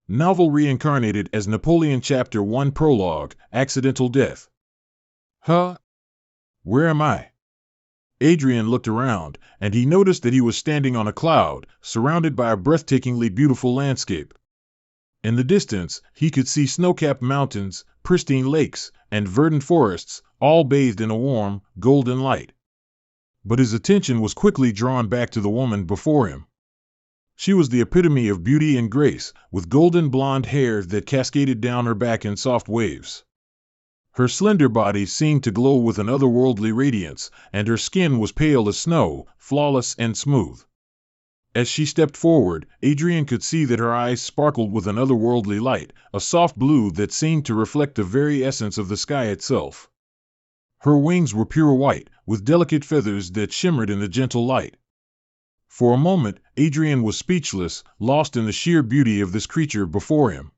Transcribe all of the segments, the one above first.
Novel reincarnated as Napoleon Chapter 1 Prologue, Accidental Death. Huh? Where am I? Adrian looked around, and he noticed that he was standing on a cloud, surrounded by a breathtakingly beautiful landscape. In the distance, he could see snow-capped mountains, pristine lakes, and verdant forests, all bathed in a warm, golden light. But his attention was quickly drawn back to the woman before him. She was the epitome of beauty and grace, with golden blonde hair that cascaded down her back in soft waves. Her slender body seemed to glow with an otherworldly radiance, and her skin was pale as snow, flawless and smooth. As she stepped forward, Adrian could see that her eyes sparkled with an otherworldly light, a soft blue that seemed to reflect the very essence of the sky itself. Her wings were pure white, with delicate feathers that shimmered in the gentle light. For a moment, Adrian was speechless, lost in the sheer beauty of this creature before him.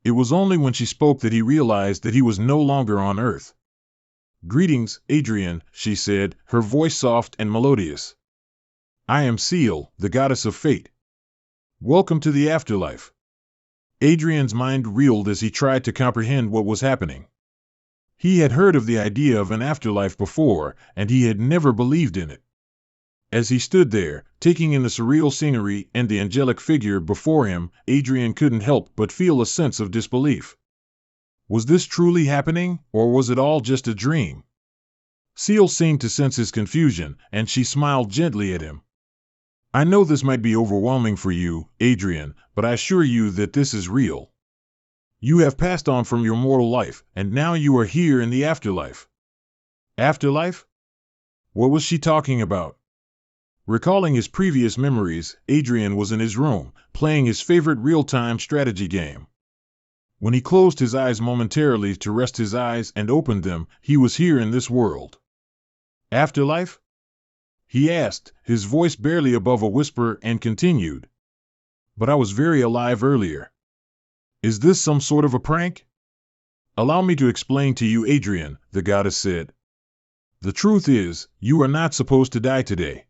It was only when she spoke that he realized that he was no longer on Earth. "Greetings, Adrian," she said, her voice soft and melodious. "I am Seal, the goddess of fate. Welcome to the afterlife." Adrian's mind reeled as he tried to comprehend what was happening. He had heard of the idea of an afterlife before, and he had never believed in it. As he stood there, taking in the surreal scenery and the angelic figure before him, Adrian couldn't help but feel a sense of disbelief. Was this truly happening, or was it all just a dream? Seal seemed to sense his confusion, and she smiled gently at him. "I know this might be overwhelming for you, Adrian, but I assure you that this is real. You have passed on from your mortal life, and now you are here in the afterlife." Afterlife? What was she talking about? Recalling his previous memories, Adrian was in his room, playing his favorite real-time strategy game. When he closed his eyes momentarily to rest his eyes and opened them, he was here in this world. "Afterlife?" he asked, his voice barely above a whisper, and continued. "But I was very alive earlier. Is this some sort of a prank?" "Allow me to explain to you, Adrian," the goddess said. "The truth is, you are not supposed to die today.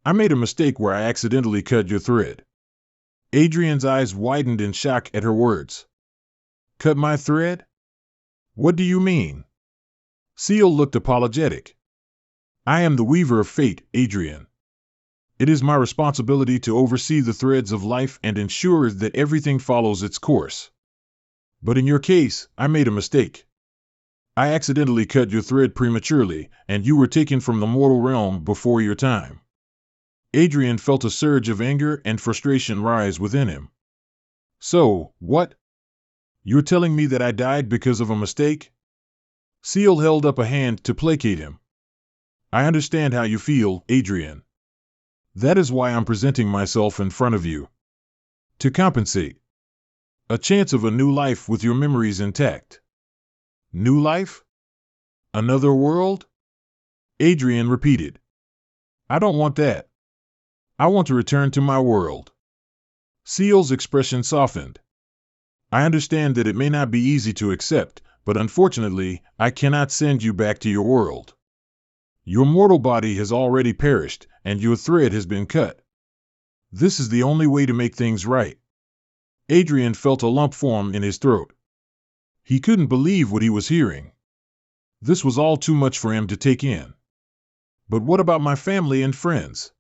I made a mistake where I accidentally cut your thread." Adrian's eyes widened in shock at her words. "Cut my thread? What do you mean?" Seal looked apologetic. "I am the weaver of fate, Adrian. It is my responsibility to oversee the threads of life and ensure that everything follows its course. But in your case, I made a mistake. I accidentally cut your thread prematurely, and you were taken from the mortal realm before your time." Adrian felt a surge of anger and frustration rise within him. "So, what? You're telling me that I died because of a mistake?" Seal held up a hand to placate him. "I understand how you feel, Adrian. That is why I'm presenting myself in front of you. To compensate. A chance of a new life with your memories intact." "New life? Another world?" Adrian repeated. "I don't want that. I want to return to my world." Seal's expression softened. "I understand that it may not be easy to accept, but unfortunately, I cannot send you back to your world. Your mortal body has already perished, and your thread has been cut. This is the only way to make things right." Adrian felt a lump form in his throat. He couldn't believe what he was hearing. This was all too much for him to take in. "But what about my family and friends?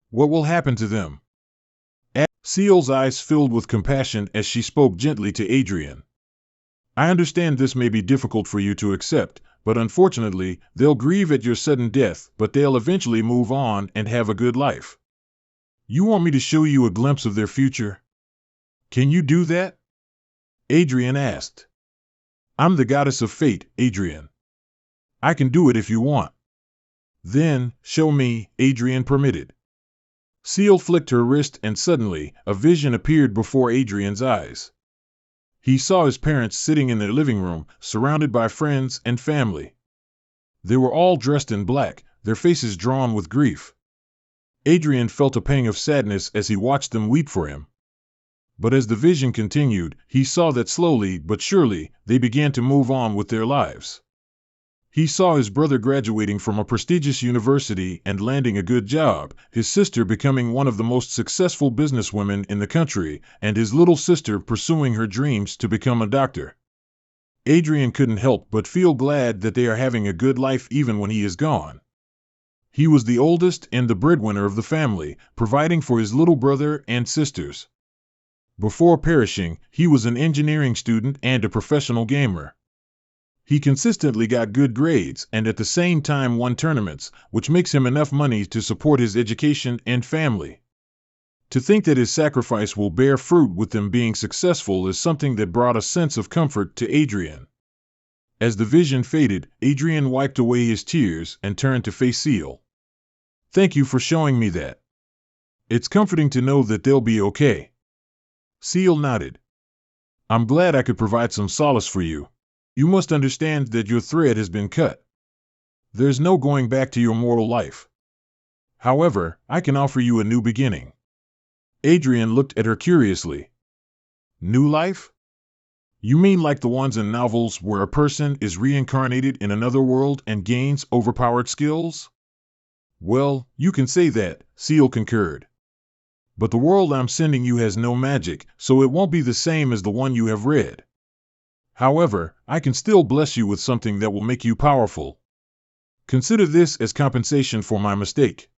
What will happen to them?" Seal's eyes filled with compassion as she spoke gently to Adrian. "I understand this may be difficult for you to accept, but unfortunately, they'll grieve at your sudden death, but they'll eventually move on and have a good life. You want me to show you a glimpse of their future? Can you do that?" Adrian asked. "I'm the goddess of fate, Adrian. I can do it if you want." "Then, show me," Adrian permitted. Seal flicked her wrist, and suddenly, a vision appeared before Adrian's eyes. He saw his parents sitting in their living room, surrounded by friends and family. They were all dressed in black, their faces drawn with grief. Adrian felt a pang of sadness as he watched them weep for him. But as the vision continued, he saw that slowly but surely, they began to move on with their lives. He saw his brother graduating from a prestigious university and landing a good job, his sister becoming one of the most successful businesswomen in the country, and his little sister pursuing her dreams to become a doctor. Adrian couldn't help but feel glad that they are having a good life even when he is gone. He was the oldest and the breadwinner of the family, providing for his little brother and sisters. Before perishing, he was an engineering student and a professional gamer. He consistently got good grades and at the same time won tournaments, which makes him enough money to support his education and family. To think that his sacrifice will bear fruit with them being successful is something that brought a sense of comfort to Adrian. As the vision faded, Adrian wiped away his tears and turned to face Seal. "Thank you for showing me that. It's comforting to know that they'll be okay." Seal nodded. "I'm glad I could provide some solace for you. You must understand that your thread has been cut. There's no going back to your mortal life. However, I can offer you a new beginning." Adrian looked at her curiously. "New life? You mean like the ones in novels where a person is reincarnated in another world and gains overpowered skills?" "Well, you can say that," Seal concurred. "But the world I'm sending you has no magic, so it won't be the same as the one you have read. However, I can still bless you with something that will make you powerful. Consider this as compensation for my mistake."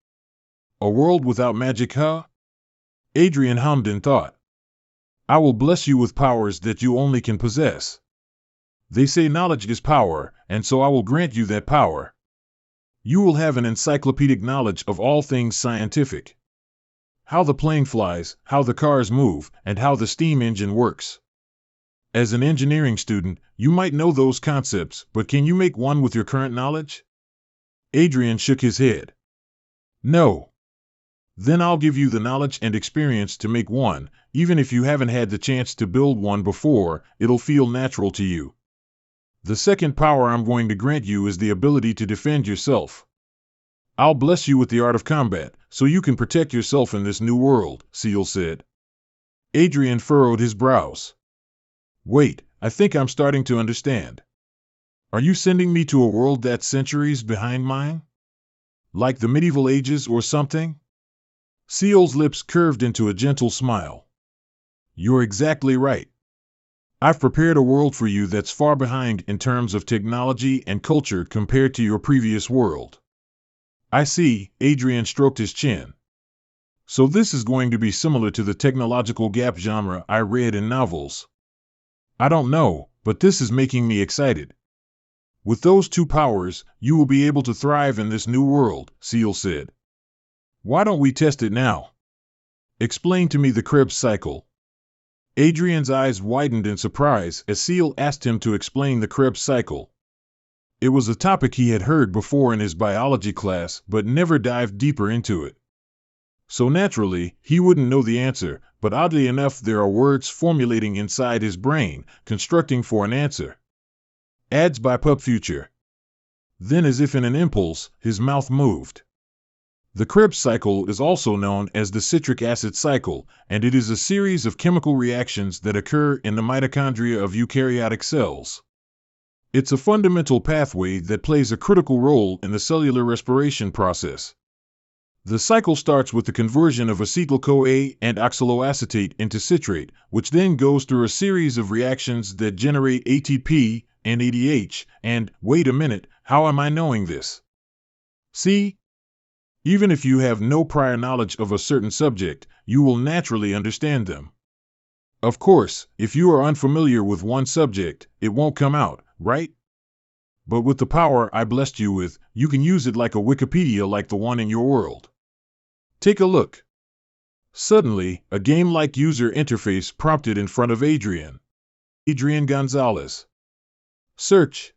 "A world without magic, huh?" Adrian hummed in thought. "I will bless you with powers that you only can possess. They say knowledge is power, and so I will grant you that power. You will have an encyclopedic knowledge of all things scientific. How the plane flies, how the cars move, and how the steam engine works. As an engineering student, you might know those concepts, but can you make one with your current knowledge?" Adrian shook his head. "No." "Then I'll give you the knowledge and experience to make one. Even if you haven't had the chance to build one before, it'll feel natural to you. The second power I'm going to grant you is the ability to defend yourself. I'll bless you with the art of combat, so you can protect yourself in this new world," Seal said. Adrian furrowed his brows. "Wait, I think I'm starting to understand. Are you sending me to a world that's centuries behind mine? Like the medieval ages or something?" Seal's lips curved into a gentle smile. "You're exactly right. I've prepared a world for you that's far behind in terms of technology and culture compared to your previous world." "I see," Adrian stroked his chin. "So this is going to be similar to the technological gap genre I read in novels." "I don't know, but this is making me excited." "With those two powers, you will be able to thrive in this new world," Seal said. "Why don't we test it now? Explain to me the Krebs cycle." Adrian's eyes widened in surprise as Seal asked him to explain the Krebs cycle. It was a topic he had heard before in his biology class, but never dived deeper into it. So naturally, he wouldn't know the answer, but oddly enough there are words formulating inside his brain, constructing for an answer. Ads by Pub Future. Then as if in an impulse, his mouth moved. The Krebs cycle is also known as the citric acid cycle, and it is a series of chemical reactions that occur in the mitochondria of eukaryotic cells. It's a fundamental pathway that plays a critical role in the cellular respiration process. The cycle starts with the conversion of acetyl-CoA and oxaloacetate into citrate, which then goes through a series of reactions that generate ATP, NADH, and, wait a minute, how am I knowing this? See? Even if you have no prior knowledge of a certain subject, you will naturally understand them. Of course, if you are unfamiliar with one subject, it won't come out, right? But with the power I blessed you with, you can use it like a Wikipedia like the one in your world. Take a look. Suddenly, a game-like user interface prompted in front of Adrian. Adrian Gonzalez. Search.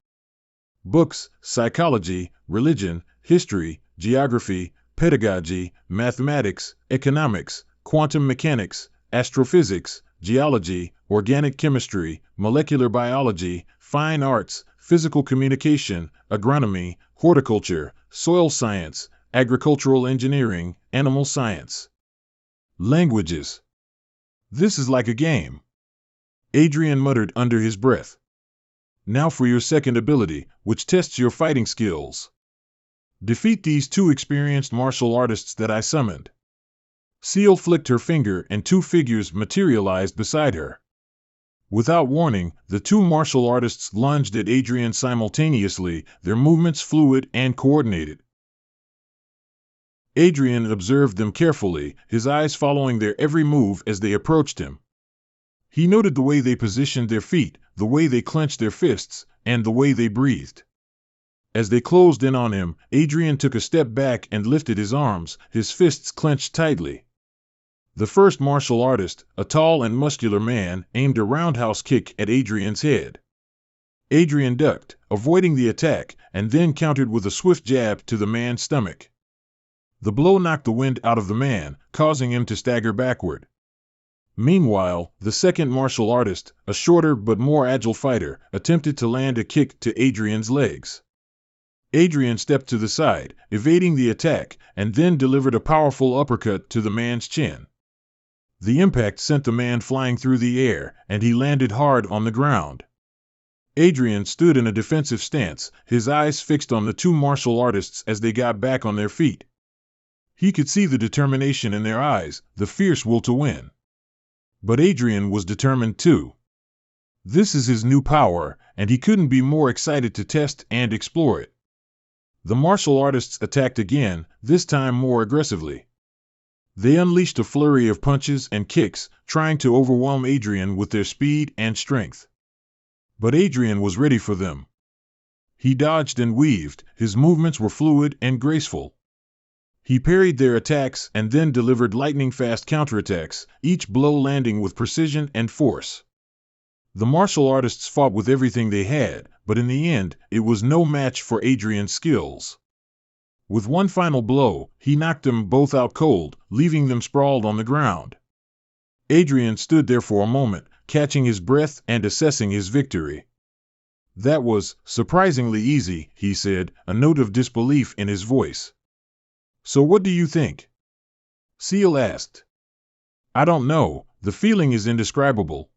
Books, psychology, religion, history, geography, pedagogy, mathematics, economics, quantum mechanics, astrophysics, geology, organic chemistry, molecular biology, fine arts, physical communication, agronomy, horticulture, soil science, agricultural engineering, animal science. Languages. This is like a game. Adrian muttered under his breath. Now for your second ability, which tests your fighting skills. Defeat these 2 experienced martial artists that I summoned. Seal flicked her finger and 2 figures materialized beside her. Without warning, the 2 martial artists lunged at Adrian simultaneously, their movements fluid and coordinated. Adrian observed them carefully, his eyes following their every move as they approached him. He noted the way they positioned their feet, the way they clenched their fists, and the way they breathed. As they closed in on him, Adrian took a step back and lifted his arms, his fists clenched tightly. The first martial artist, a tall and muscular man, aimed a roundhouse kick at Adrian's head. Adrian ducked, avoiding the attack, and then countered with a swift jab to the man's stomach. The blow knocked the wind out of the man, causing him to stagger backward. Meanwhile, the second martial artist, a shorter but more agile fighter, attempted to land a kick to Adrian's legs. Adrian stepped to the side, evading the attack, and then delivered a powerful uppercut to the man's chin. The impact sent the man flying through the air, and he landed hard on the ground. Adrian stood in a defensive stance, his eyes fixed on the 2 martial artists as they got back on their feet. He could see the determination in their eyes, the fierce will to win. But Adrian was determined too. This is his new power, and he couldn't be more excited to test and explore it. The martial artists attacked again, this time more aggressively. They unleashed a flurry of punches and kicks, trying to overwhelm Adrian with their speed and strength. But Adrian was ready for them. He dodged and weaved, his movements were fluid and graceful. He parried their attacks and then delivered lightning-fast counterattacks, each blow landing with precision and force. The martial artists fought with everything they had, but in the end, it was no match for Adrian's skills. With one final blow, he knocked them both out cold, leaving them sprawled on the ground. Adrian stood there for a moment, catching his breath and assessing his victory. "That was surprisingly easy," he said, a note of disbelief in his voice. "So what do you think?" Seal asked. "I don't know, the feeling is indescribable."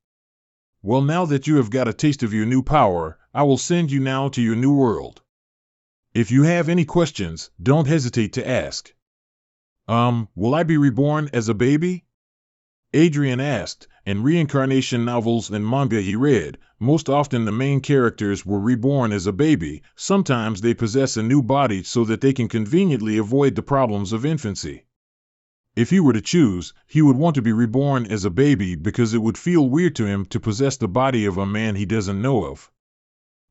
"Well, now that you have got a taste of your new power, I will send you now to your new world. If you have any questions, don't hesitate to ask." Will I be reborn as a baby?" Adrian asked. In reincarnation novels and manga he read, most often the main characters were reborn as a baby. Sometimes they possess a new body so that they can conveniently avoid the problems of infancy. If he were to choose, he would want to be reborn as a baby because it would feel weird to him to possess the body of a man he doesn't know of.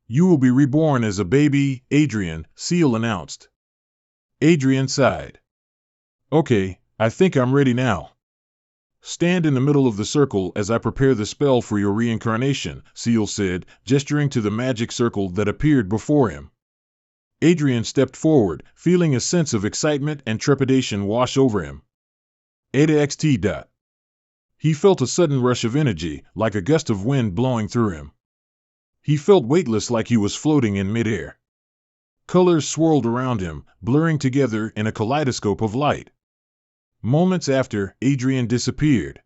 "You will be reborn as a baby, Adrian," Seal announced. Adrian sighed. "Okay, I think I'm ready now." "Stand in the middle of the circle as I prepare the spell for your reincarnation," Seal said, gesturing to the magic circle that appeared before him. Adrian stepped forward, feeling a sense of excitement and trepidation wash over him. "napoleon." He felt a sudden rush of energy, like a gust of wind blowing through him. He felt weightless, like he was floating in midair. Colors swirled around him, blurring together in a kaleidoscope of light. Moments after, Adrian disappeared.